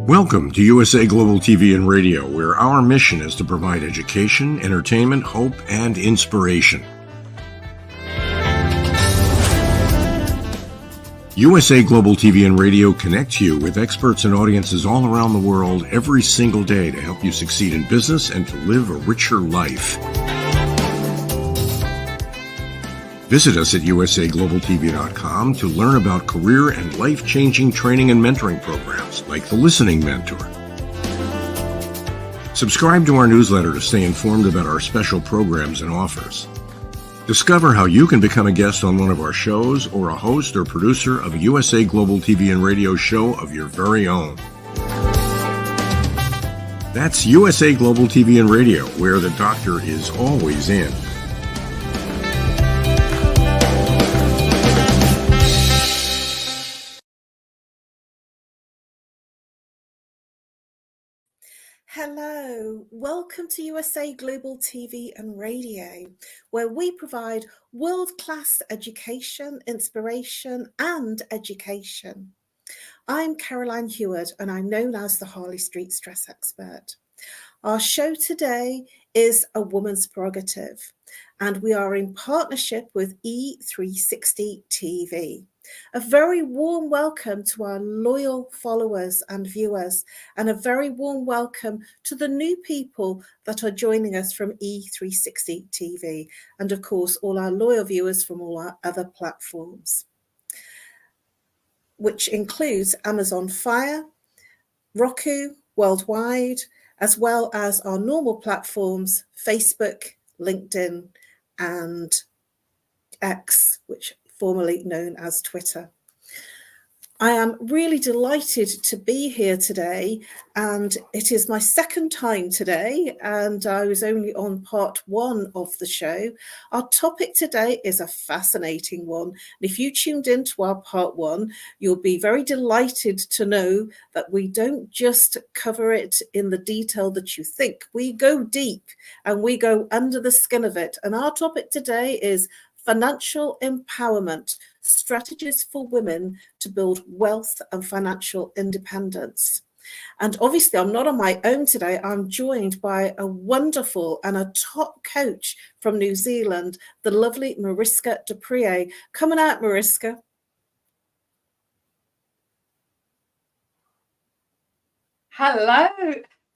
Welcome to USA Global TV and Radio, where our mission is to provide education, entertainment, hope, and inspiration. USA Global TV and Radio connects you with experts and audiences all around the world every single day to help you succeed in business and to live a richer life. Visit us at usaglobaltv.com to learn about career and life-changing training and mentoring programs like the Listening Mentor. Subscribe to our newsletter to stay informed about our special programs and offers. Discover how you can become a guest on one of our shows or a host or producer of a USA Global TV and Radio show of your very own. That's USA Global TV and Radio, where the doctor is always in. Hello, welcome to USA Global TV and Radio, where we provide world-class education, inspiration and education. I'm Caroline HEWARD and I'm known as the Harley Street Stress Expert. Our show today is A Woman's Prerogative, and we are in partnership with E360 TV. A very warm welcome to our loyal followers and viewers, and a very warm welcome to the new people that are joining us from E360 TV, and of course all our loyal viewers from all our other platforms, which includes Amazon Fire, Roku worldwide, as well as our normal platforms, Facebook, LinkedIn, and X, which formerly known as Twitter. I am really delighted to be here today, and it is my second time today, and I was only on part one of the show. Our topic today is a fascinating one. And if you tuned into our part one, you'll be very delighted to know that we don't just cover it in the detail that you think. We go deep and we go under the skin of it. And our topic today is financial empowerment, strategies for women to build wealth and financial independence. And obviously, I'm not on my own today. I'm joined by a wonderful and a top coach from New Zealand, the lovely MARISKA du Preez. Coming out, MARISKA. Hello,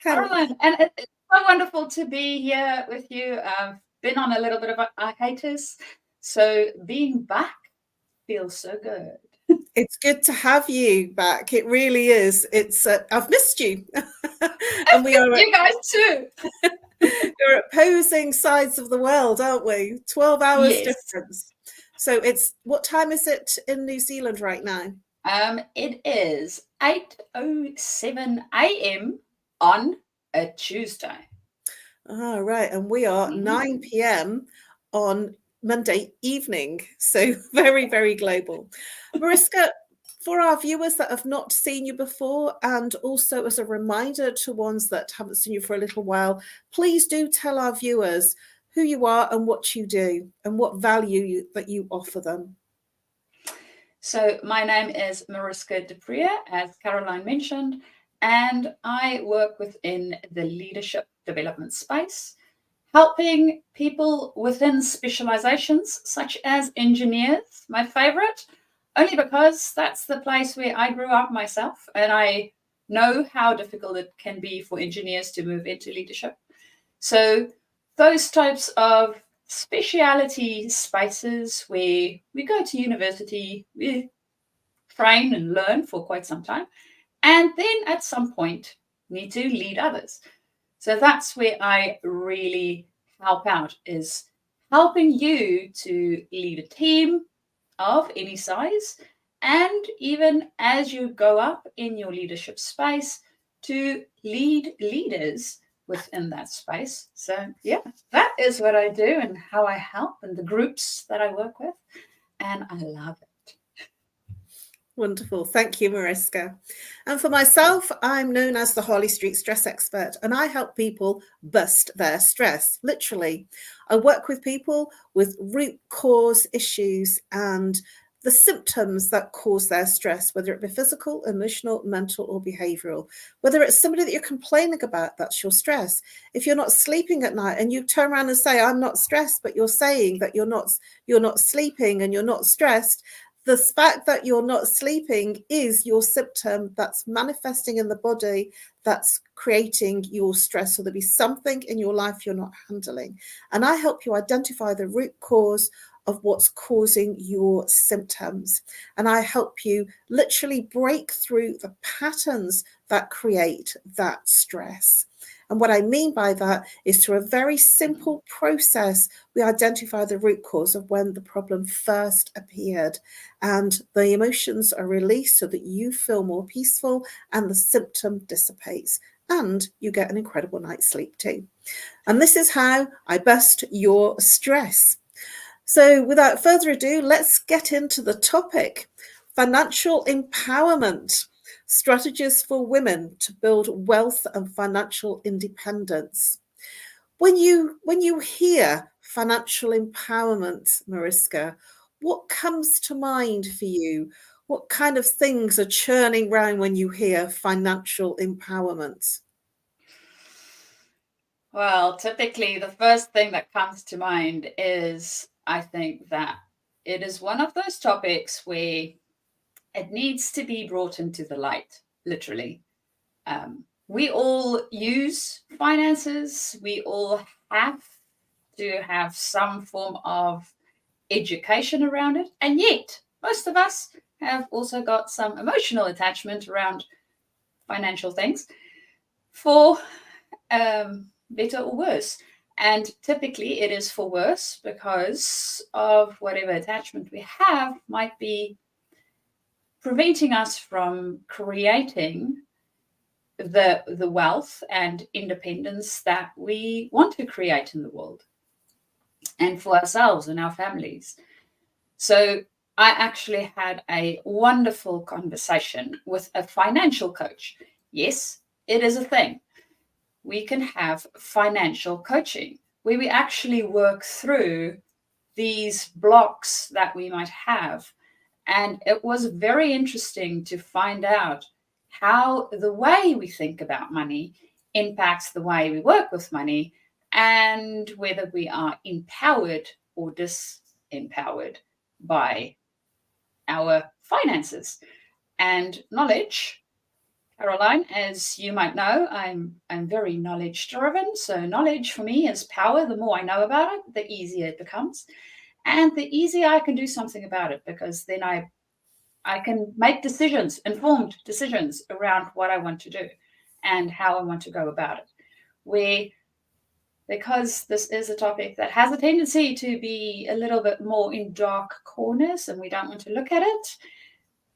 Caroline. And it's so wonderful to be here with you. I've been on a little bit of a hiatus, so being back feels so good. It's good to have you back. It really is. It's I've missed you. And we are you guys too. We're at opposing sides of the world, aren't we? 12 hours difference. So it's, what time is it in New Zealand right now? It is 8:07 a.m. on a Tuesday. All right, and we are 9 p.m. on Monday evening. So very, very global. Mariska, for our viewers that have not seen you before, and also as a reminder to ones that haven't seen you for a little while, please do tell our viewers who you are and what you do and what value that you offer them. So my name is Mariska, as Caroline mentioned, and I work within the leadership development space, helping people within specializations such as engineers, my favorite, only because that's the place where I grew up myself, and I know how difficult it can be for engineers to move into leadership. So those types of speciality spaces where we go to university, we train and learn for quite some time, and then at some point need to lead others. So that's where I really help out, is helping you to lead a team of any size, and even as you go up in your leadership space, to lead leaders within that space. So yeah, that is what I do and how I help and the groups that I work with, and I love it. Wonderful. Thank you, Mariska. And for myself, I'm known as the Harley Street Stress Expert, and I help people bust their stress, literally. I work with people with root cause issues and the symptoms that cause their stress, whether it be physical, emotional, mental, or behavioral. Whether it's somebody that you're complaining about, that's your stress. If you're not sleeping at night and you turn around and say, I'm not stressed, but you're saying that you're not sleeping and you're not stressed, the fact that you're not sleeping is your symptom that's manifesting in the body, that's creating your stress. So there'll be something in your life you're not handling. And I help you identify the root cause of what's causing your symptoms. And I help you literally break through the patterns that create that stress. And what I mean by that is, through a very simple process, we identify the root cause of when the problem first appeared, and the emotions are released so that you feel more peaceful and the symptom dissipates, and you get an incredible night's sleep too. And this is how I bust your stress. So without further ado, let's get into the topic: financial empowerment. Strategies for women to build wealth and financial independence. When you hear financial empowerment, Mariska, what comes to mind for you? What kind of things are churning around when you hear financial empowerment? Well, typically the first thing that comes to mind is, I think that it is one of those topics where it needs to be brought into the light, literally. We all use finances. We all have to have some form of education around it. And yet, most of us have also got some emotional attachment around financial things, for better or worse. And typically it is for worse, because of whatever attachment we have might be preventing us from creating the wealth and independence that we want to create in the world and for ourselves and our families. So I actually had a wonderful conversation with a financial coach. Yes, it is a thing. We can have financial coaching where we actually work through these blocks that we might have. And it was very interesting to find out how the way we think about money impacts the way we work with money, and whether we are empowered or disempowered by our finances. And knowledge, Caroline, as you might know, I'm very knowledge driven. So knowledge for me is power. The more I know about it, the easier it becomes. And the easier I can do something about it, because then I can make decisions, informed decisions around what I want to do and how I want to go about it. Because this is a topic that has a tendency to be a little bit more in dark corners and we don't want to look at it,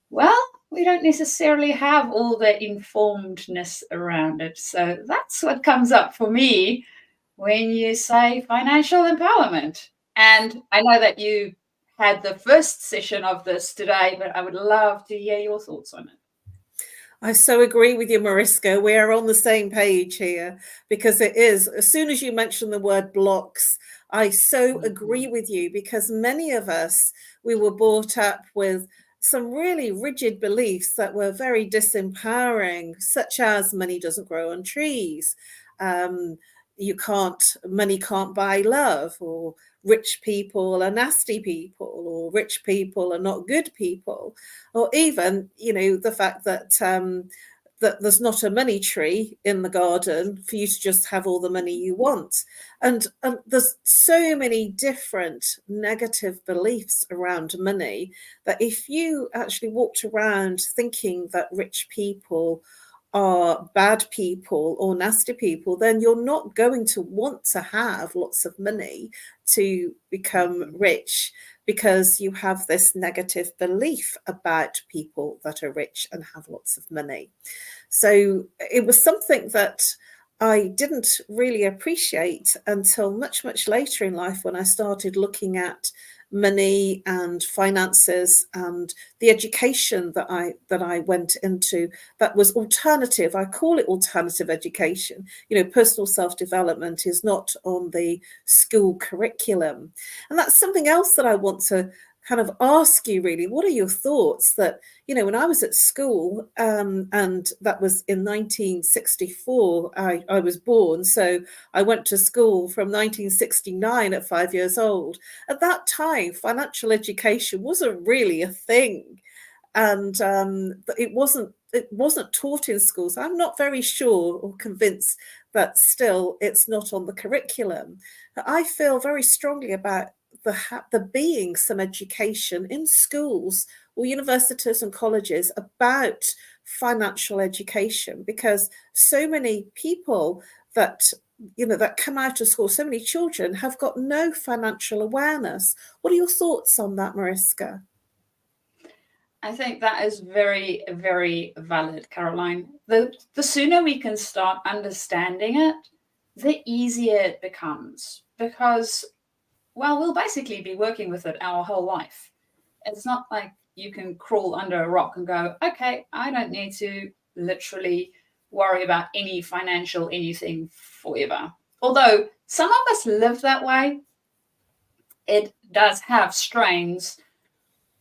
well, we don't necessarily have all the informedness around it. So that's what comes up for me when you say financial empowerment. And I know that you had the first session of this today, but I would love to hear your thoughts on it. I so agree with you, Mariska. We are on the same page here, because it is, as soon as you mention the word blocks, I so agree with you, because many of us, we were brought up with some really rigid beliefs that were very disempowering, such as money doesn't grow on trees. Money can't buy love, or rich people are nasty people, or rich people are not good people, or even, the fact that that there's not a money tree in the garden for you to just have all the money you want. And there's so many different negative beliefs around money that if you actually walked around thinking that rich people are bad people or nasty people, then you're not going to want to have lots of money to become rich, because you have this negative belief about people that are rich and have lots of money. So it was something that I didn't really appreciate until much, much later in life, when I started looking at money and finances and the education that I went into that was alternative. I call it alternative education. Personal self-development is not on the school curriculum. And that's something else that I want to kind of ask you, really. What are your thoughts that, when I was at school, and that was in 1964, I was born. So I went to school from 1969 at 5 years old. At that time, financial education wasn't really a thing. And it wasn't taught in schools. I'm not very sure or convinced that still it's not on the curriculum. I feel very strongly about the being some education in schools or universities and colleges about financial education, because so many people that come out of school, so many children have got no financial awareness. What are your thoughts on that, Mariska? I think that is very, very valid, Caroline. The sooner we can start understanding it, the easier it becomes, because, well, we'll basically be working with it our whole life. It's not like you can crawl under a rock and go, okay, I don't need to literally worry about any financial anything forever. Although some of us live that way, it does have strains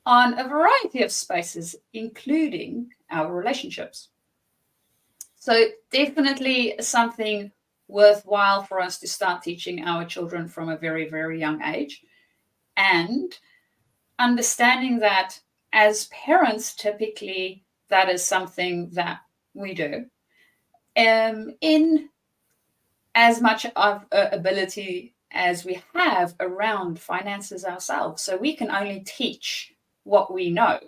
on a variety of spaces, including our relationships. So definitely something worthwhile for us to start teaching our children from a very, very young age, and understanding that as parents, typically that is something that we do in as much of ability as we have around finances ourselves. So we can only teach what we know.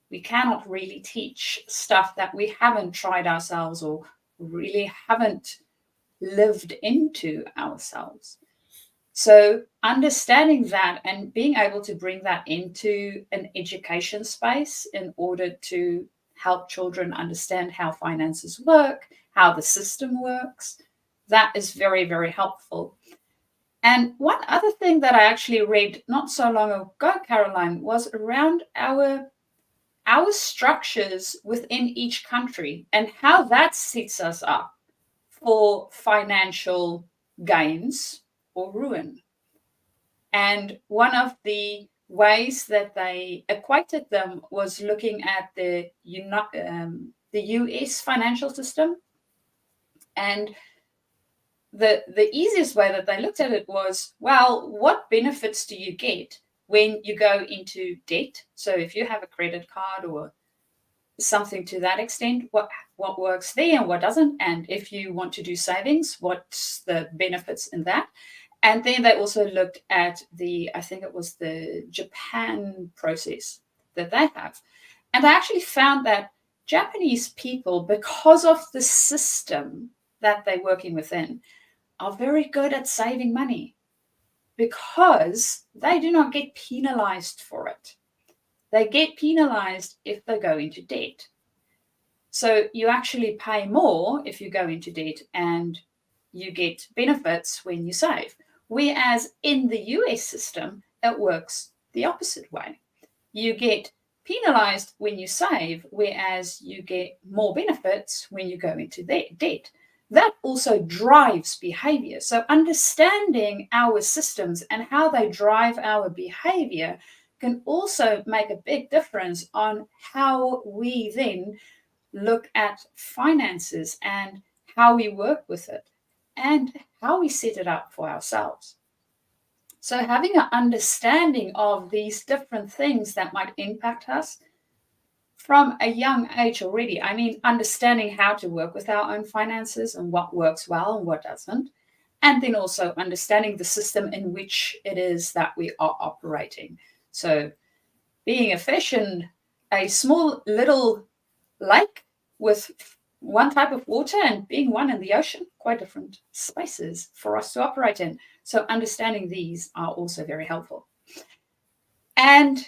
We cannot really teach stuff that we haven't tried ourselves or really haven't lived into ourselves. So understanding that and being able to bring that into an education space in order to help children understand how finances work, how the system works, that is very, very helpful. And one other thing that I actually read not so long ago, Caroline, was around our structures within each country and how that sets us up for financial gains or ruin. And one of the ways that they equated them was looking at the US financial system. And the easiest way that they looked at it was, well, what benefits do you get when you go into debt? So if you have a credit card or something to that extent, what works there and what doesn't? And if you want to do savings, what's the benefits in that? And then they also looked at I think it was the Japan process that they have. And they actually found that Japanese people, because of the system that they're working within, are very good at saving money, because they do not get penalized for it. They get penalized if they go into debt. So you actually pay more if you go into debt, and you get benefits when you save. Whereas in the US system, it works the opposite way. You get penalized when you save, whereas you get more benefits when you go into debt. That also drives behavior. So understanding our systems and how they drive our behavior can also make a big difference on how we then look at finances and how we work with it and how we set it up for ourselves. So having an understanding of these different things that might impact us from a young age already. I mean, understanding how to work with our own finances and what works well and what doesn't. And then also understanding the system in which it is that we are operating. So being a fish in a small little lake with one type of water and being one in the ocean, quite different spaces for us to operate in. So understanding these are also very helpful. And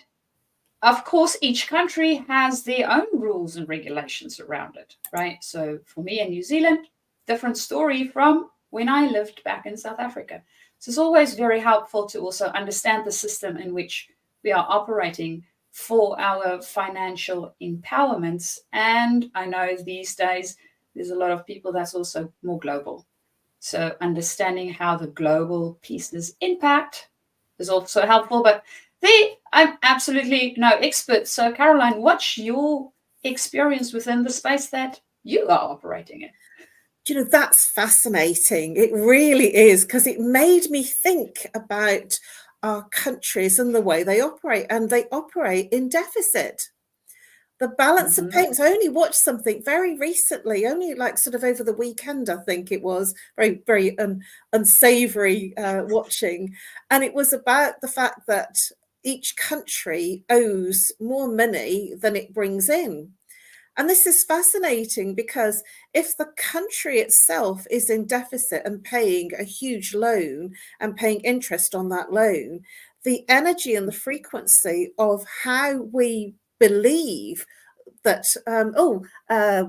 of course, each country has their own rules and regulations around it, right? So for me in New Zealand, different story from when I lived back in South Africa. So it's always very helpful to also understand the system in which we are operating for our financial empowerments. And I know these days there's a lot of people that's also more global. So understanding how the global pieces impact is also helpful. But I'm absolutely no expert. So Caroline, what's your experience within the space that you are operating in? You know, that's fascinating. It really is, because it made me think about our countries and the way they operate, and they operate in deficit. The balance of payments. I only watched something very recently, only like sort of over the weekend, I think it was, very, very unsavory watching. And it was about the fact that each country owes more money than it brings in. And this is fascinating, because if the country itself is in deficit and paying a huge loan and paying interest on that loan, the energy and the frequency of how we believe that,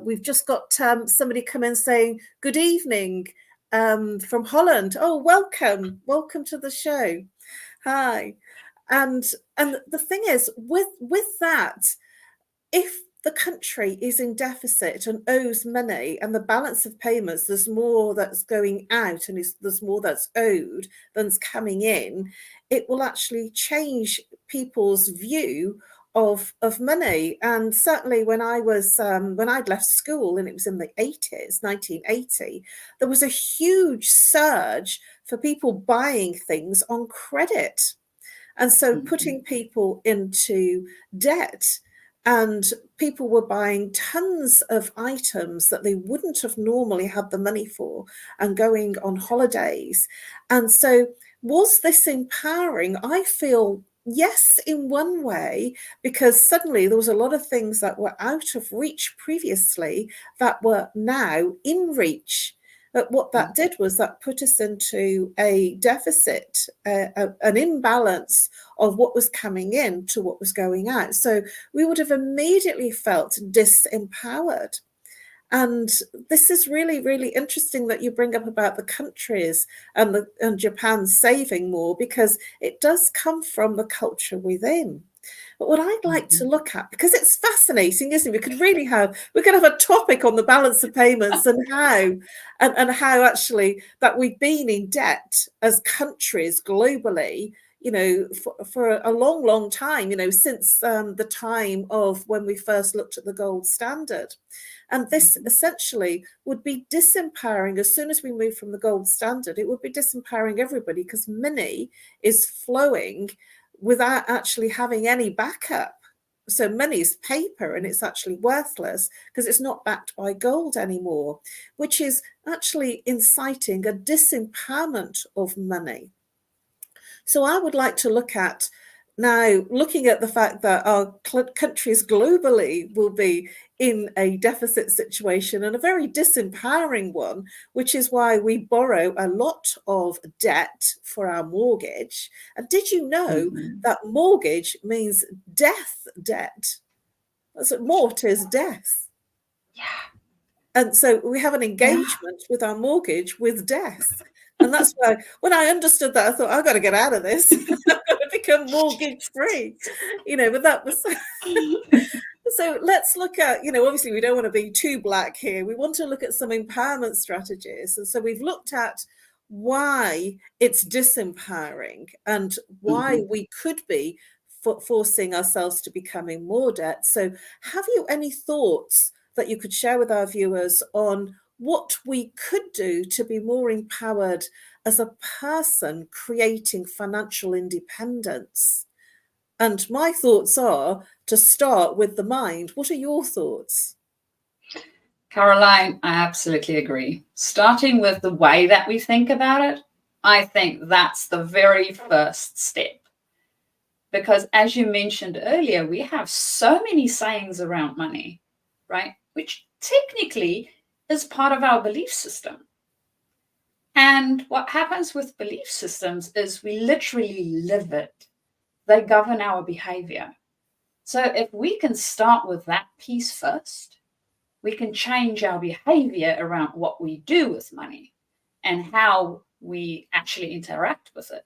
we've just got somebody come in saying, good evening from Holland. Oh, welcome to the show. Hi. And the thing is, with that, if the country is in deficit and owes money, and the balance of payments, there's more that's going out and there's more that's owed than's coming in, it will actually change people's view of money. And certainly when I was when I'd left school, and it was in the 80s, 1980, there was a huge surge for people buying things on credit, and so putting people into debt. And people were buying tons of items that they wouldn't have normally had the money for, and going on holidays. And so was this empowering? I feel yes, in one way, because suddenly there was a lot of things that were out of reach previously that were now in reach. But what that did was that put us into a deficit, an imbalance of what was coming in to what was going out. So we would have immediately felt disempowered. And this is really, really interesting that you bring up about the countries and Japan saving more, because it does come from the culture within. But what I'd like to look at, because it's fascinating, isn't it? We could have a topic on the balance of payments and how actually that we've been in debt as countries globally, you know, for a long, long time, you know, since the time of when we first looked at the gold standard. And this essentially would be disempowering. As soon as we move from the gold standard, it would be disempowering everybody, because money is flowing without actually having any backup. So money is paper, and it's actually worthless because it's not backed by gold anymore, which is actually inciting a disempowerment of money. So I would like to look at now, looking at the fact that our countries globally will be in a deficit situation, and a very disempowering one, which is why we borrow a lot of debt for our mortgage. And did you know that mortgage means death debt? That's what mort is, death. Yeah. And so we have an engagement with our mortgage with death. And that's why when I understood that, I thought, I've got to get out of this. I've got to become mortgage free, but that was so let's look at, obviously we don't want to be too black here. We want to look at some empowerment strategies. And so we've looked at why it's disempowering and why we could be forcing ourselves to becoming more debt. So have you any thoughts that you could share with our viewers on what we could do to be more empowered as a person creating financial independence? And my thoughts are to start with the mind. What are your thoughts? Caroline, I absolutely agree. Starting with the way that we think about it, I think that's the very first step. Because as you mentioned earlier, we have so many sayings around money, right? Which technically is part of our belief system. And what happens with belief systems is we literally live it. They govern our behavior. So if we can start with that piece first, we can change our behavior around what we do with money and how we actually interact with it.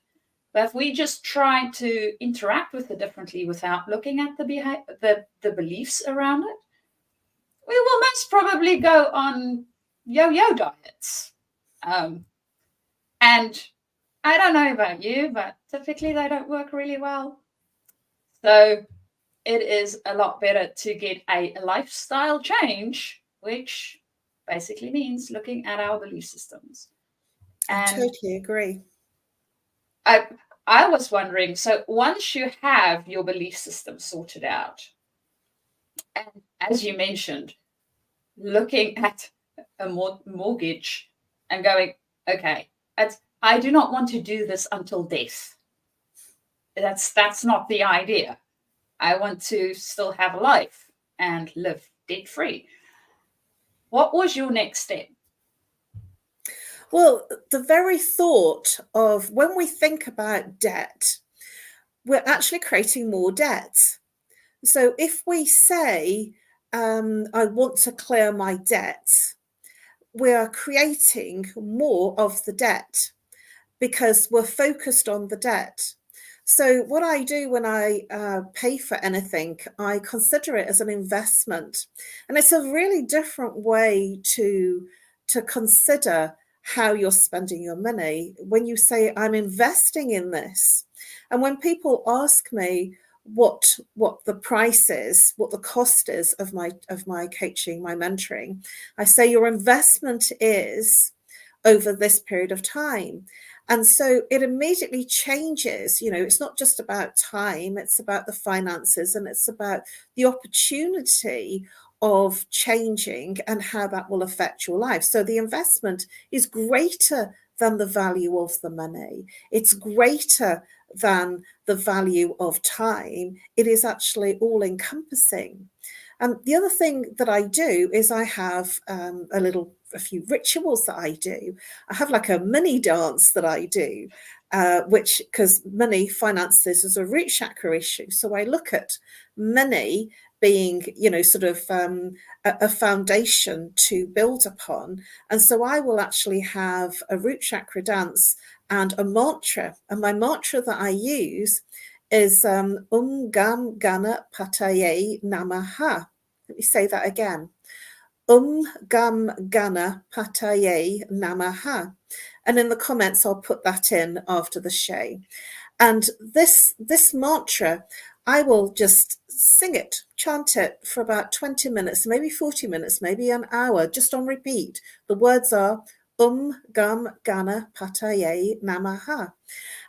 But if we just try to interact with it differently without looking at the beliefs around it, we will most probably go on yo-yo diets. And I don't know about you, but typically they don't work really well. So it is a lot better to get a lifestyle change, which basically means looking at our belief systems. And I totally agree. I was wondering, so once you have your belief system sorted out, and as you mentioned, looking at a mortgage and going, okay, I do not want to do this until death. That's not the idea. I want to still have a life and live debt-free. What was your next step? Well, the very thought of when we think about debt, we're actually creating more debt. So if we say, I want to clear my debt, we are creating more of the debt because we're focused on the debt. So what I do when I pay for anything, I consider it as an investment. And it's a really different way to consider how you're spending your money when you say, I'm investing in this. And when people ask me what the price is, what the cost is of my coaching, my mentoring, I say your investment is over this period of time. And so it immediately changes. It's not just about time, it's about the finances, and it's about the opportunity of changing and how that will affect your life. So the investment is greater than the value of the money. It's greater than the value of time. It is actually all encompassing. And the other thing that I do is I have a few rituals that I do. I have like a mini dance that I do, which, because money, finances is a root chakra issue. So I look at money being, sort of a foundation to build upon. And so I will actually have a root chakra dance and a mantra. And my mantra that I use is Gam Gana Pataye Namaha. Let me say that again. Gam Gana Pataye Namaha. And in the comments, I'll put that in after the show. And this mantra, I will just sing it, chant it for about 20 minutes, maybe 40 minutes, maybe an hour, just on repeat. The words are Gam Gana Pataye Namaha.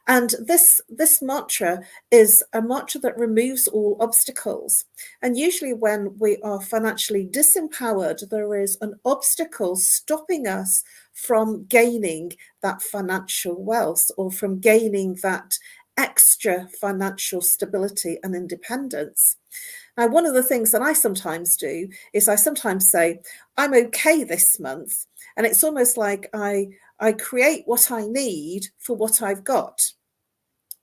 And this mantra is a mantra that removes all obstacles. And usually when we are financially disempowered, there is an obstacle stopping us from gaining that financial wealth or from gaining that extra financial stability and independence. Now, one of the things that I sometimes do is I sometimes say, I'm okay this month. And it's almost like I create what I need for what I've got.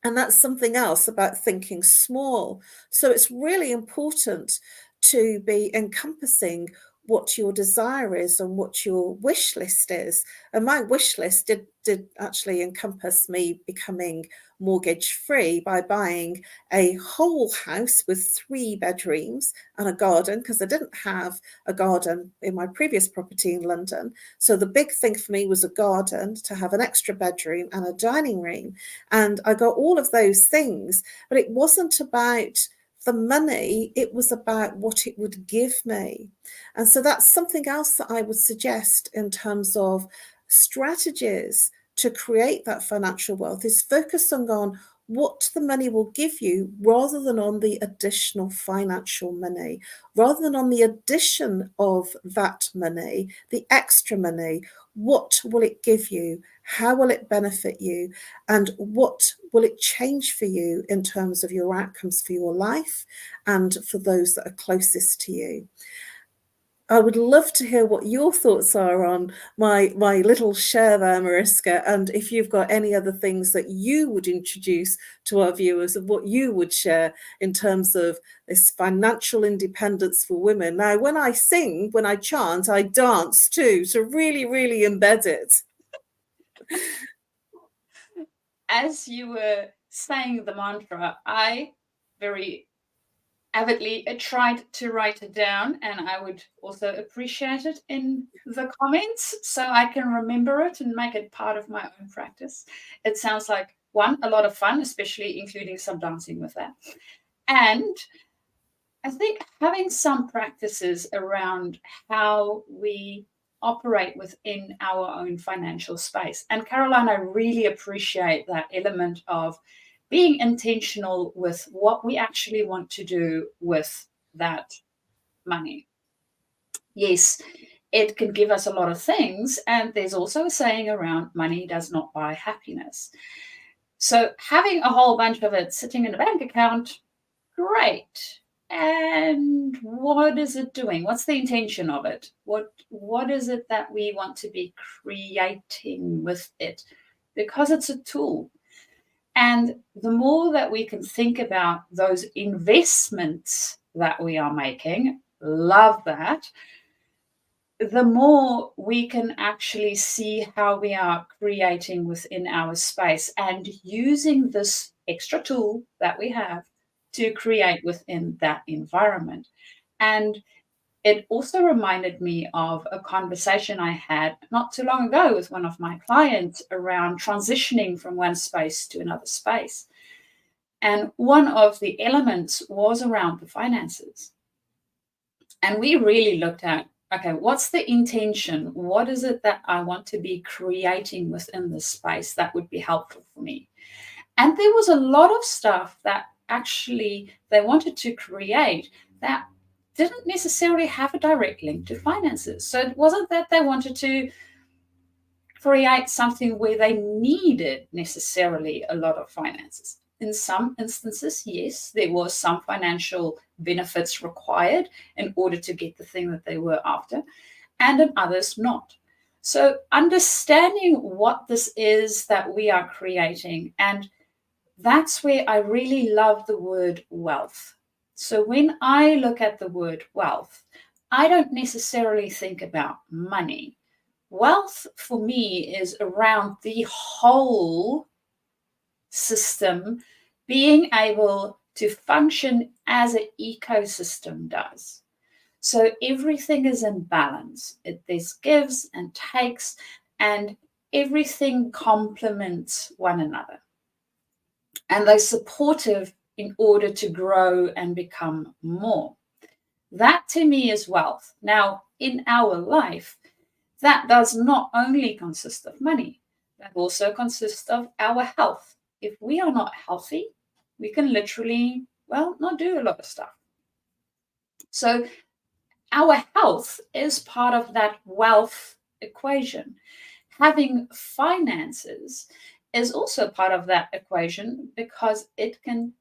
And that's something else about thinking small. So it's really important to be encompassing what your desire is and what your wish list is. And my wish list did actually encompass me becoming mortgage free by buying a whole house with 3 bedrooms and a garden, because I didn't have a garden in my previous property in London. So the big thing for me was a garden, to have an extra bedroom and a dining room. And I got all of those things, but it wasn't about the money, it was about what it would give me. And so that's something else that I would suggest in terms of strategies to create that financial wealth, is focusing on what the money will give you rather than on the additional financial money, rather than on the addition of that money, the extra money. What will it give you? How will it benefit you? And what will it change for you in terms of your outcomes for your life and for those that are closest to you? I would love to hear what your thoughts are on my little share there, Mariska, and if you've got any other things that you would introduce to our viewers of what you would share in terms of this financial independence for women. Now, when I sing, when I chant, I dance too, so really, really embed it. As you were saying the mantra, I very avidly tried to write it down, and I would also appreciate it in the comments so I can remember it and make it part of my own practice. It sounds like, one, a lot of fun, especially including some dancing with that. And I think having some practices around how we operate within our own financial space. And Caroline, I really appreciate that element of being intentional with what we actually want to do with that money. Yes, it can give us a lot of things. And there's also a saying around money does not buy happiness. So having a whole bunch of it sitting in a bank account, great. And what is it doing? What's the intention of it? What is it that we want to be creating with it? Because it's a tool. And the more that we can think about those investments that we are making, love that, the more we can actually see how we are creating within our space and using this extra tool that we have to create within that environment. And it also reminded me of a conversation I had not too long ago with one of my clients around transitioning from one space to another space. And one of the elements was around the finances. And we really looked at, okay, what's the intention? What is it that I want to be creating within this space that would be helpful for me? And there was a lot of stuff that actually they wanted to create that didn't necessarily have a direct link to finances. So it wasn't that they wanted to create something where they needed necessarily a lot of finances. In some instances, yes, there was some financial benefits required in order to get the thing that they were after, and in others not. So understanding what this is that we are creating, and that's where I really love the word wealth. So when I look at the word wealth, I don't necessarily think about money. Wealth for me is around the whole system being able to function as an ecosystem does. So everything is in balance. There's gives and takes, and everything complements one another. And they're supportive in order to grow and become more. That to me is wealth. Now, in our life, that does not only consist of money, that also consists of our health. If we are not healthy, we can literally, not do a lot of stuff. So our health is part of that wealth equation. Having finances is also part of that equation because it can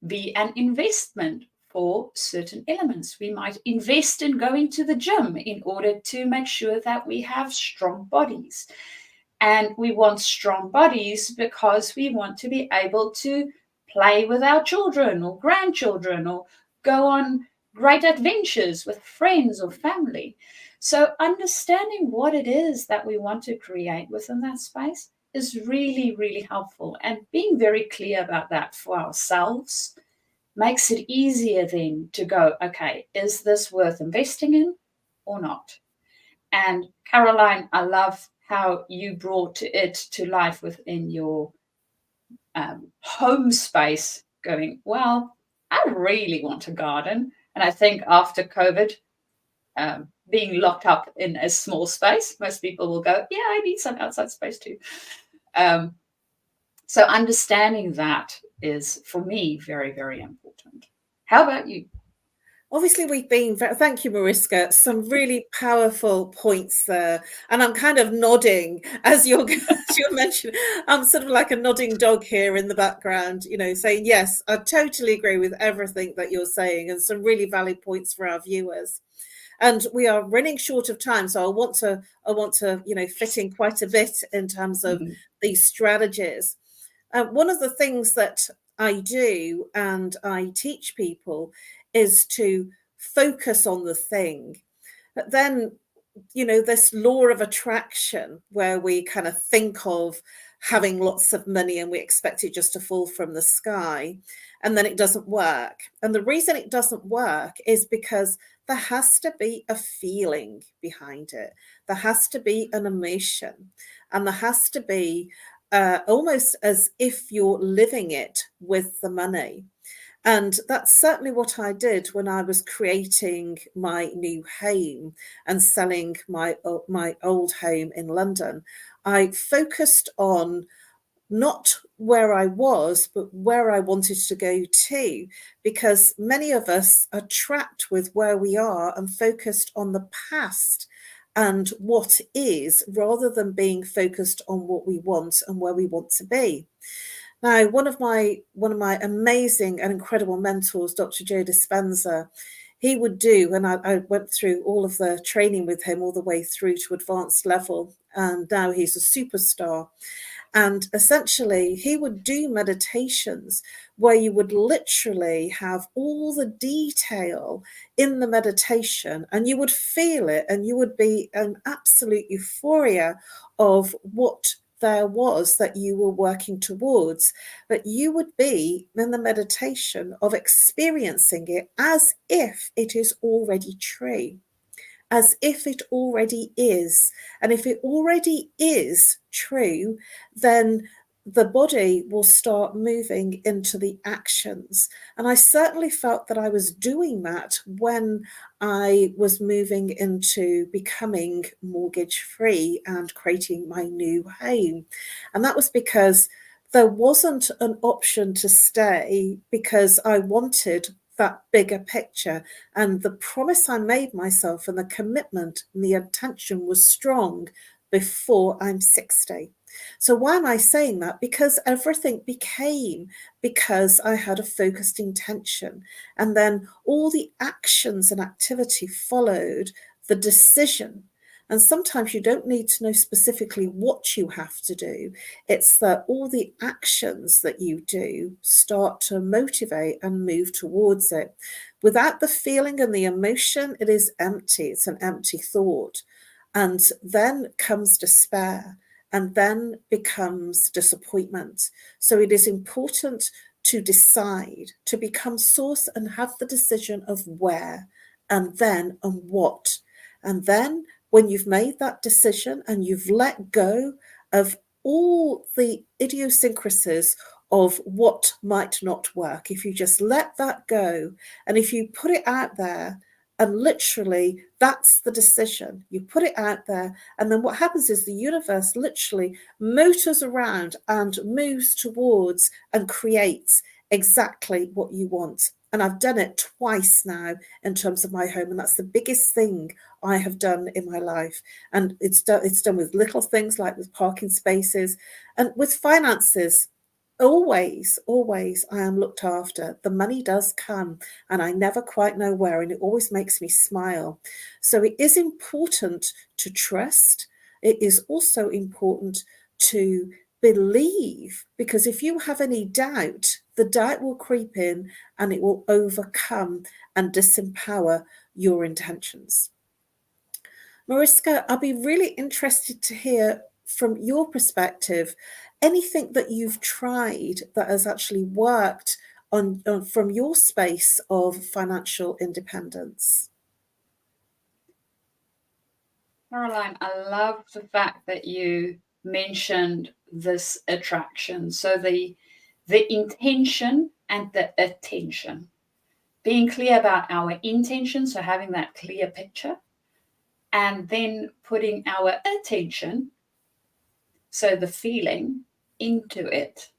be an investment for certain elements. We might invest in going to the gym in order to make sure that we have strong bodies. And we want strong bodies because we want to be able to play with our children or grandchildren or go on great adventures with friends or family. So understanding what it is that we want to create within that space is really, really helpful. And being very clear about that for ourselves makes it easier then to go, okay, is this worth investing in or not? And Caroline, I love how you brought it to life within your home space, going, well, I really want a garden. And I think after COVID, being locked up in a small space, most people will go, yeah, I need some outside space too. So understanding that is, for me, very, very important. How about you? Obviously, we've been, thank you, Mariska, some really powerful points there. And I'm kind of nodding as you're mentioning. I'm sort of like a nodding dog here in the background, you know, saying, yes, I totally agree with everything that you're saying, and some really valid points for our viewers. And we are running short of time, so I want to, you know, fit in quite a bit in terms of these strategies. One of the things that I do and I teach people is to focus on the thing. But then, you know, this law of attraction where we kind of think of having lots of money and we expect it just to fall from the sky, and then it doesn't work. And the reason it doesn't work is because there has to be a feeling behind it. There has to be an emotion, and there has to be almost as if you're living it with the money. And that's certainly what I did when I was creating my new home and selling my old home in London. I focused on not where I was, but where I wanted to go to, because many of us are trapped with where we are and focused on the past and what is, rather than being focused on what we want and where we want to be. Now, one of my amazing and incredible mentors, Dr. Joe Dispenza, he would do, and I went through all of the training with him all the way through to advanced level, and now he's a superstar. And essentially, he would do meditations where you would literally have all the detail in the meditation, and you would feel it, and you would be an absolute euphoria of what there was that you were working towards. But you would be in the meditation of experiencing it as if it is already true, as if it already is. And if it already is true, then the body will start moving into the actions. And I certainly felt that I was doing that when I was moving into becoming mortgage free and creating my new home. And that was because there wasn't an option to stay, because I wanted that bigger picture, and the promise I made myself and the commitment and the intention was strong before I'm 60. So why am I saying that? Because everything became because I had a focused intention, and then all the actions and activity followed the decision. And sometimes you don't need to know specifically what you have to do. It's that all the actions that you do start to motivate and move towards it. Without the feeling and the emotion, it is empty. It's an empty thought. And then comes despair, and then becomes disappointment. So it is important to decide, to become source and have the decision of where, and then and what. And then when you've made that decision and you've let go of all the idiosyncrasies of what might not work, if you just let that go, and if you put it out there, and literally that's the decision, you put it out there, and then what happens is the universe literally motors around and moves towards and creates exactly what you want. And I've done it twice now in terms of my home, and that's the biggest thing I have done in my life. And it's done with little things like with parking spaces and with finances. Always I am looked after. The money does come, and I never quite know where, and it always makes me smile. So it is important to trust. It is also important to believe, because if you have any doubt, the doubt will creep in and it will overcome and disempower your intentions. Mariska, I'd be really interested to hear from your perspective, anything that you've tried that has actually worked on from your space of financial independence. Caroline, I love the fact that you mentioned this attraction. So the intention and the attention. Being clear about our intention, so having that clear picture, and then putting our attention, so the feeling, into it,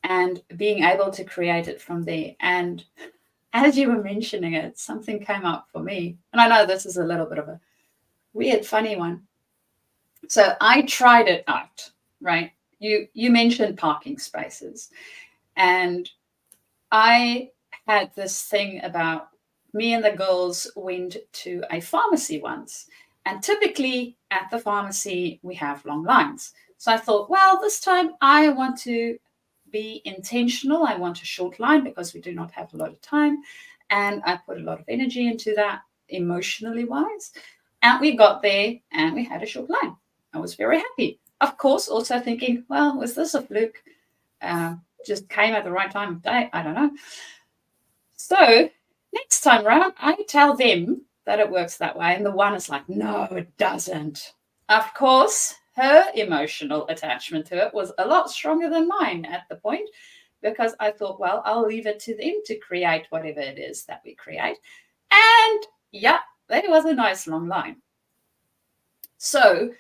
and being able to create it from there. And as you were mentioning it, something came up for me. And I know this is a little bit of a weird, funny one. So I tried it out, right? You mentioned parking spaces. And I had this thing about, me and the girls went to a pharmacy once. And typically at the pharmacy, we have long lines. So I thought, well, this time I want to be intentional. I want a short line because we do not have a lot of time. And I put a lot of energy into that, emotionally wise. And we got there and we had a short line. I was very happy. Of course, also thinking, well, was this a fluke? Just came at the right time of day. I don't know. So next time around, I tell them that it works that way. And the one is like, no, it doesn't. Of course, her emotional attachment to it was a lot stronger than mine at the point, because I thought, well, I'll leave it to them to create whatever it is that we create. And yeah, there was a nice long line. So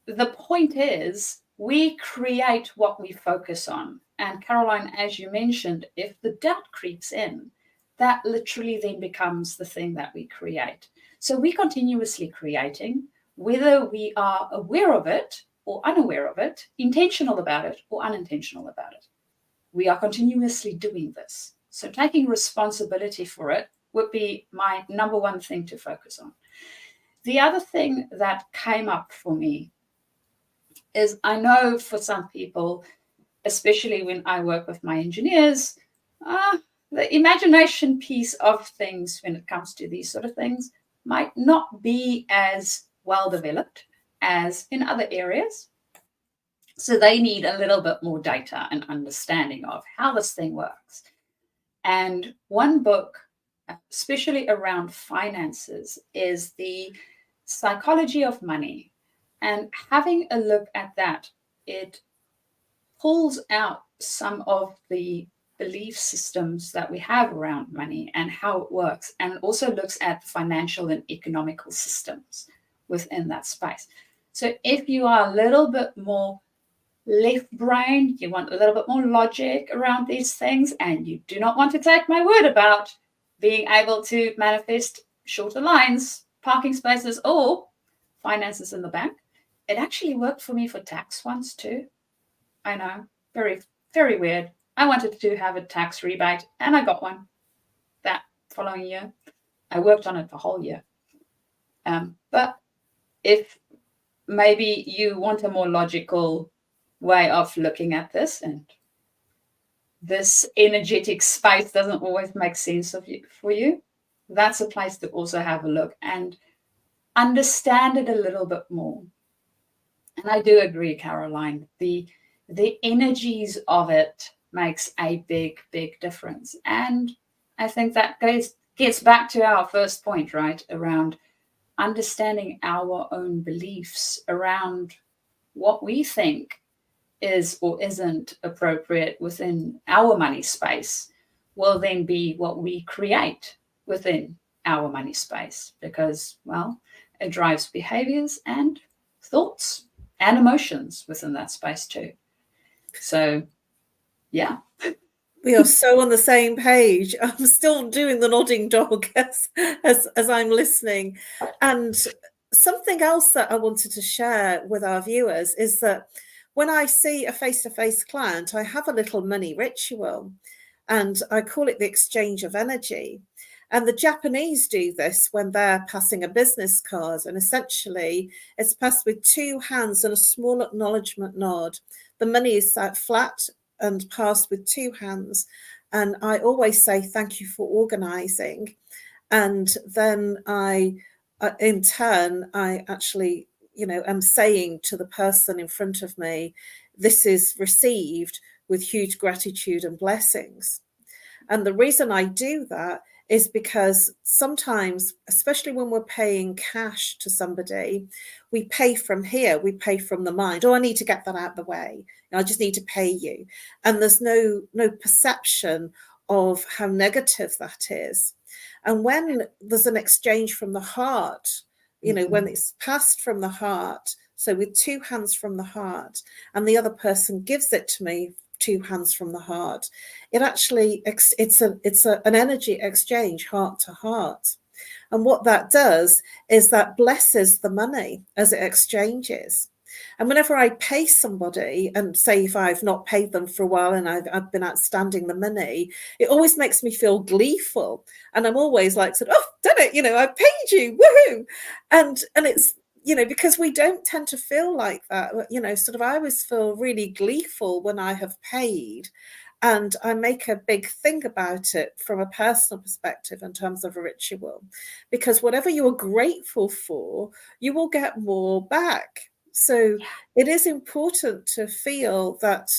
the point is, we create what we focus on. And Caroline, as you mentioned, if the doubt creeps in, that literally then becomes the thing that we create. So we're continuously creating, whether we are aware of it or unaware of it, intentional about it or unintentional about it. We are continuously doing this. So taking responsibility for it would be my number one thing to focus on. The other thing that came up for me is, I know for some people, especially when I work with my engineers, the imagination piece of things when it comes to these sort of things might not be as well developed as in other areas. So they need a little bit more data and understanding of how this thing works. And one book, especially around finances, is The Psychology of Money. And having a look at that, it pulls out some of the belief systems that we have around money and how it works, and also looks at financial and economical systems within that space. So if you are a little bit more left-brained, you want a little bit more logic around these things, and you do not want to take my word about being able to manifest shorter lines, parking spaces, or finances in the bank, it actually worked for me for tax once too. I know, very, very weird. I wanted to have a tax rebate and I got one that following year. I worked on it the whole year. But if maybe you want a more logical way of looking at this, and this energetic space doesn't always make sense for you, that's a place to also have a look and understand it a little bit more. And I do agree, Caroline, the energies of it makes a big, big difference. And I think that gets back to our first point, right, around understanding our own beliefs around what we think is or isn't appropriate within our money space will then be what we create within our money space, because, well, it drives behaviors and thoughts and emotions within that space too. So, yeah. We are so on the same page. I'm still doing the nodding dog as I'm listening. And something else that I wanted to share with our viewers is that when I see a face-to-face client, I have a little money ritual, and I call it the exchange of energy. And the Japanese do this when they're passing a business card, and essentially it's passed with two hands and a small acknowledgement nod. The money is sat flat and passed with 2 hands. And I always say, thank you for organizing. And then in turn, I actually, am saying to the person in front of me, this is received with huge gratitude and blessings. And the reason I do that is because sometimes, especially when we're paying cash to somebody, we pay from here, we pay from the mind. Oh, I need to get that out of the way. I just need to pay you. And there's no perception of how negative that is. And when there's an exchange from the heart, when it's passed from the heart, so with 2 hands from the heart, and the other person gives it to me 2 hands from the heart, it actually, it's an energy exchange, heart to heart. And what that does is that blesses the money as it exchanges. And whenever I pay somebody, and say if I've not paid them for a while and I've been outstanding the money, it always makes me feel gleeful. And I'm always like, oh, done it, I paid you, woohoo. And it's, because we don't tend to feel like that, I always feel really gleeful when I have paid. And I make a big thing about it from a personal perspective in terms of a ritual, because whatever you are grateful for, you will get more back. So it is important to feel that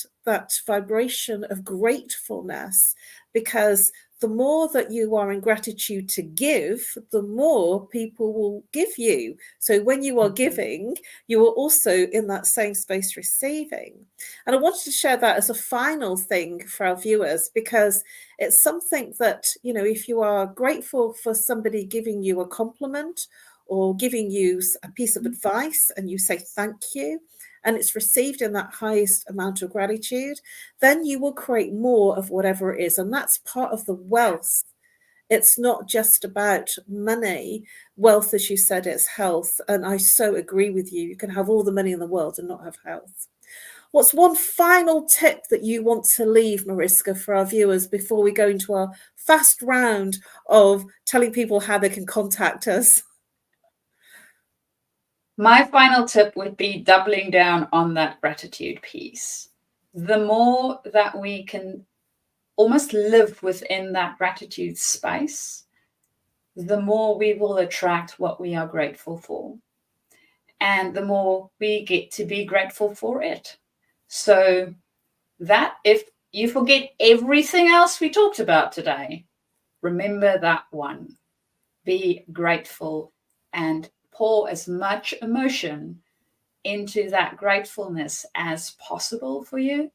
vibration of gratefulness, because the more that you are in gratitude to give, the more people will give you. So when you are giving, you are also in that same space receiving. And I wanted to share that as a final thing for our viewers, because it's something that, if you are grateful for somebody giving you a compliment or giving you a piece of advice and you say thank you, and it's received in that highest amount of gratitude, then you will create more of whatever it is. And that's part of the wealth. It's not just about money. Wealth, as you said, is health. And I so agree with you. You can have all the money in the world and not have health. What's one final tip that you want to leave, Mariska, for our viewers before we go into our fast round of telling people how they can contact us? My final tip would be doubling down on that gratitude piece. The more that we can almost live within that gratitude space, the more we will attract what we are grateful for. And the more we get to be grateful for it. So that if you forget everything else we talked about today, remember that one. Be grateful and pour as much emotion into that gratefulness as possible for you,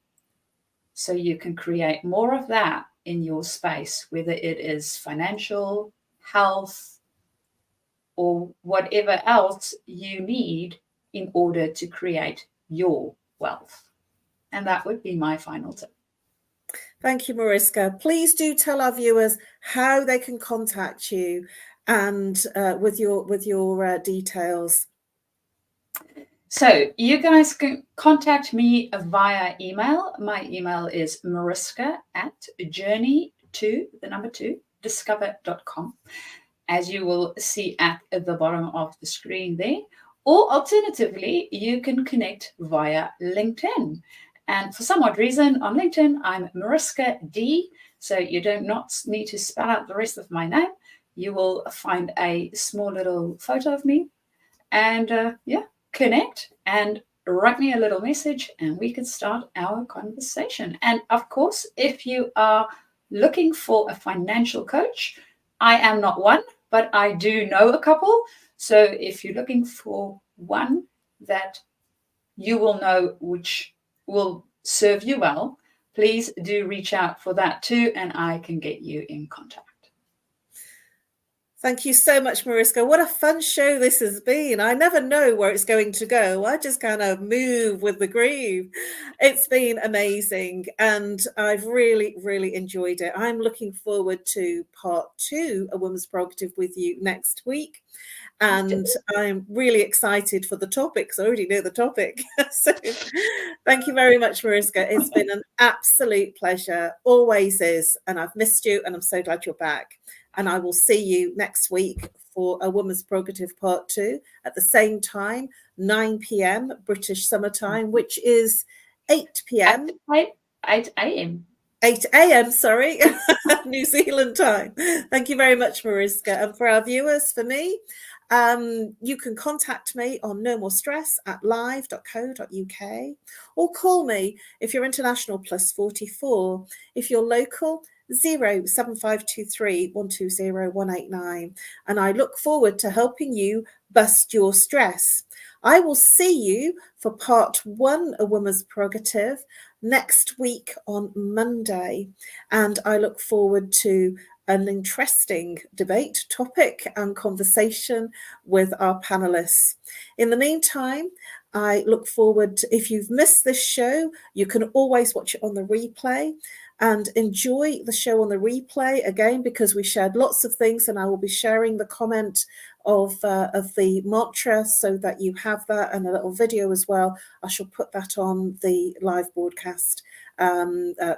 so you can create more of that in your space, whether it is financial, health, or whatever else you need in order to create your wealth. And that would be my final tip. Thank you, Mariska. Please do tell our viewers how they can contact you and with your details. So you guys can contact me via email. My email is mariska@journey2discover.com, as you will see at the bottom of the screen there. Or alternatively, you can connect via LinkedIn. And for some odd reason, on LinkedIn, I'm Mariska D. So you do not need to spell out the rest of my name. You will find a small little photo of me. And connect and write me a little message and we can start our conversation. And of course, if you are looking for a financial coach, I am not one, but I do know a couple. So if you're looking for one that you will know which will serve you well, please do reach out for that too, and I can get you in contact. Thank you so much, Mariska. What a fun show this has been. I never know where it's going to go. I just kind of move with the groove. It's been amazing. And I've really, really enjoyed it. I'm looking forward to part 2, A Woman's Prerogative, with you next week. And I'm really excited for the topic, because I already know the topic. So thank you very much, Mariska. It's been an absolute pleasure. Always is. And I've missed you, and I'm so glad you're back. And I will see you next week for A Woman's Prerogative Part 2 at the same time, 9 p.m. British Summer Time, which is 8 p.m. 8 a.m. 8 a.m., sorry, New Zealand time. Thank you very much, Mariska. And for our viewers, for me, you can contact me on nomorestress@live.co.uk or call me if you're international +44. If you're local, 07523 120 189. And I look forward to helping you bust your stress. I will see you for part 1 of Women's Prerogative next week on Monday, and I look forward to an interesting debate topic and conversation with our panelists. In the meantime, I look forward to, if you've missed this show, you can always watch it on the replay and enjoy the show on the replay again, because we shared lots of things, and I will be sharing the comment of the mantra so that you have that, and a little video as well. I shall put that on the live broadcast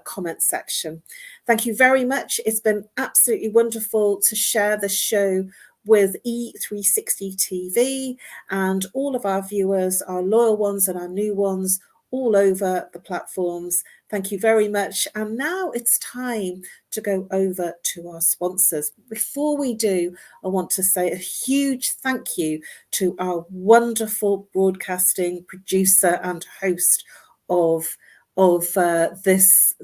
comment section. Thank you very much. It's been absolutely wonderful to share this show with E360 TV and all of our viewers, our loyal ones and our new ones, all over the platforms. Thank you very much. And now it's time to go over to our sponsors. Before we do, I want to say a huge thank you to our wonderful broadcasting producer and host of this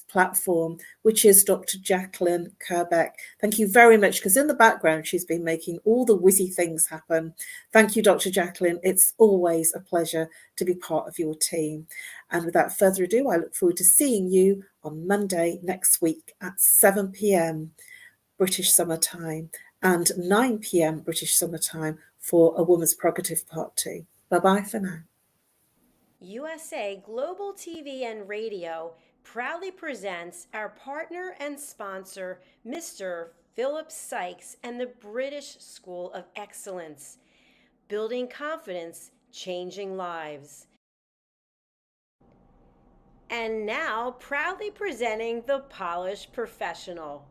platform, which is Dr. Jacalyn Kerbeck. Thank you very much, because in the background she's been making all the whizzy things happen. Thank you, Dr. Jacalyn. It's always a pleasure to be part of your team. And without further ado, I look forward to seeing you on Monday next week at 7 p.m. British Summer Time and 9 p.m. British Summer Time for a Woman's Prerogative Part 2. Bye-bye for now. USA Global TV and Radio proudly presents our partner and sponsor, Mr. Philip Sykes and the British School of Excellence. Building confidence, changing lives. And now, proudly presenting the Polished Professional.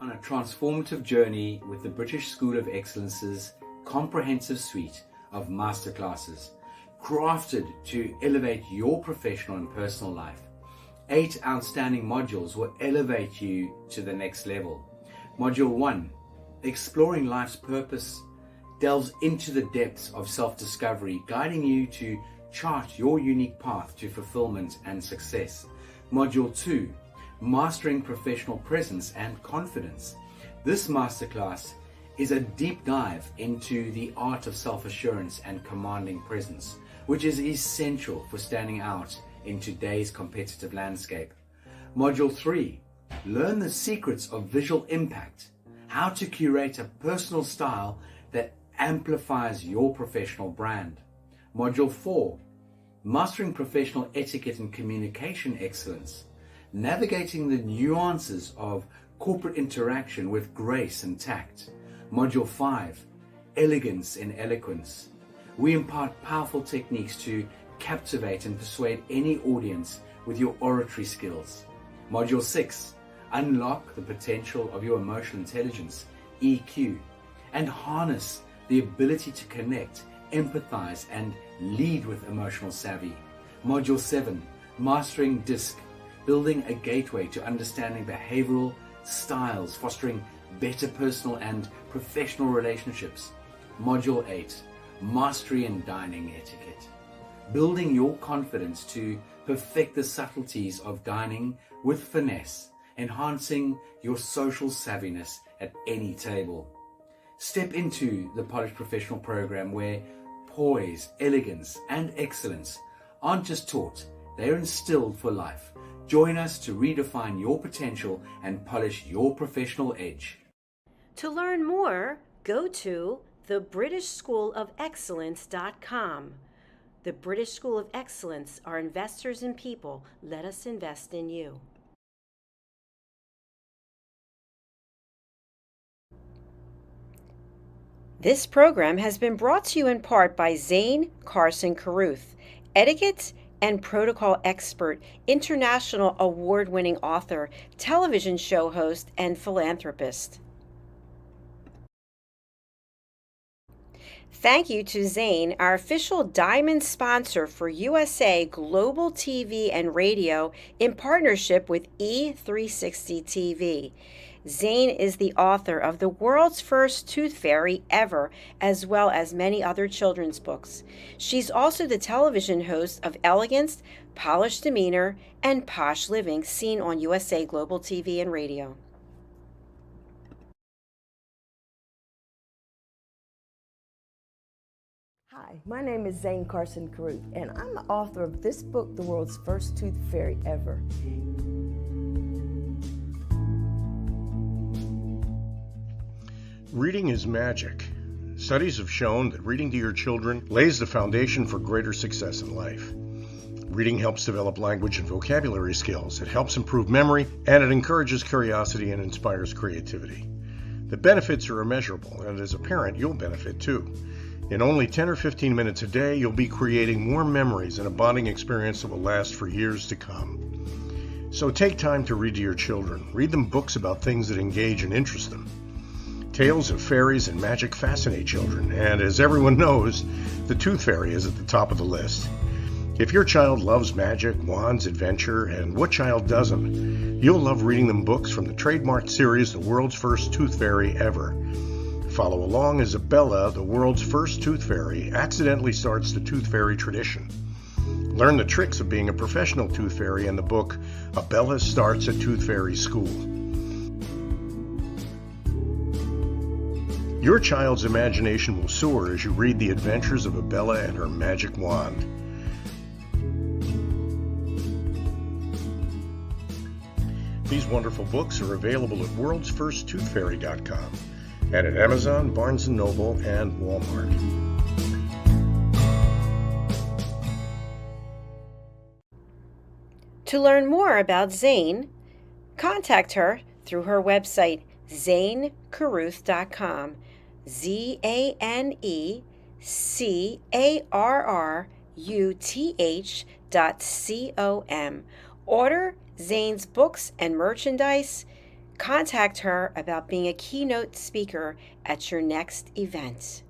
On a transformative journey with the British School of Excellence's comprehensive suite of masterclasses, crafted to elevate your professional and personal life. 8 outstanding modules will elevate you to the next level. Module 1, Exploring Life's Purpose, delves into the depths of self-discovery, guiding you to chart your unique path to fulfillment and success. Module 2, Mastering Professional Presence and Confidence. This masterclass is a deep dive into the art of self-assurance and commanding presence, which is essential for standing out in today's competitive landscape. Module 3, Learn the secrets of visual impact, how to curate a personal style that amplifies your professional brand. Module 4, Mastering Professional Etiquette and Communication Excellence, navigating the nuances of corporate interaction with grace and tact. Module 5, Elegance in Eloquence. We impart powerful techniques to captivate and persuade any audience with your oratory skills. Module 6, Unlock the potential of your emotional intelligence, EQ, and harness the ability to connect, empathize, and lead with emotional savvy. Module 7, Mastering DISC, building a gateway to understanding behavioral styles, fostering better personal and professional relationships. Module 8, Mastery in Dining Etiquette, building your confidence to perfect the subtleties of dining with finesse, enhancing your social savviness at any table. Step into the Polished Professional program where poise, elegance, and excellence aren't just taught, they're instilled for life. Join us to redefine your potential and polish your professional edge. To learn more, go to thebritishschoolofexcellence.com. The British School of Excellence are investors in people. Let us invest in you. This program has been brought to you in part by Zane Carson Carruth, etiquette and protocol expert, international award-winning author, television show host, and philanthropist. Thank you to Zane, our official diamond sponsor for USA Global TV and Radio in partnership with E360 TV. Zane is the author of The World's First Tooth Fairy Ever, as well as many other children's books. She's also the television host of Elegance, Polished Demeanor, and Posh Living, seen on USA Global TV and Radio. Hi, my name is Zane Carson Caruth, and I'm the author of this book, The World's First Tooth Fairy Ever. Reading is magic. Studies have shown that reading to your children lays the foundation for greater success in life. Reading helps develop language and vocabulary skills. It helps improve memory, and it encourages curiosity and inspires creativity. The benefits are immeasurable, and as a parent, you'll benefit too. In only 10 or 15 minutes a day, you'll be creating more memories and a bonding experience that will last for years to come. So take time to read to your children. Read them books about things that engage and interest them. Tales of fairies and magic fascinate children, and as everyone knows, the Tooth Fairy is at the top of the list. If your child loves magic, wands, adventure, and what child doesn't, you'll love reading them books from the trademarked series, The World's First Tooth Fairy Ever. Follow along as Bella, the world's first tooth fairy, accidentally starts the tooth fairy tradition. Learn the tricks of being a professional tooth fairy in the book, Bella Starts a Tooth Fairy School. Your child's imagination will soar as you read the adventures of Bella and her magic wand. These wonderful books are available at worldsfirsttoothfairy.com. and at Amazon, Barnes & Noble, and Walmart. To learn more about Zane, contact her through her website, zanecaruth.com, ZANECARRUTH.com. Order Zane's books and merchandise. Contact her about being a keynote speaker at your next event.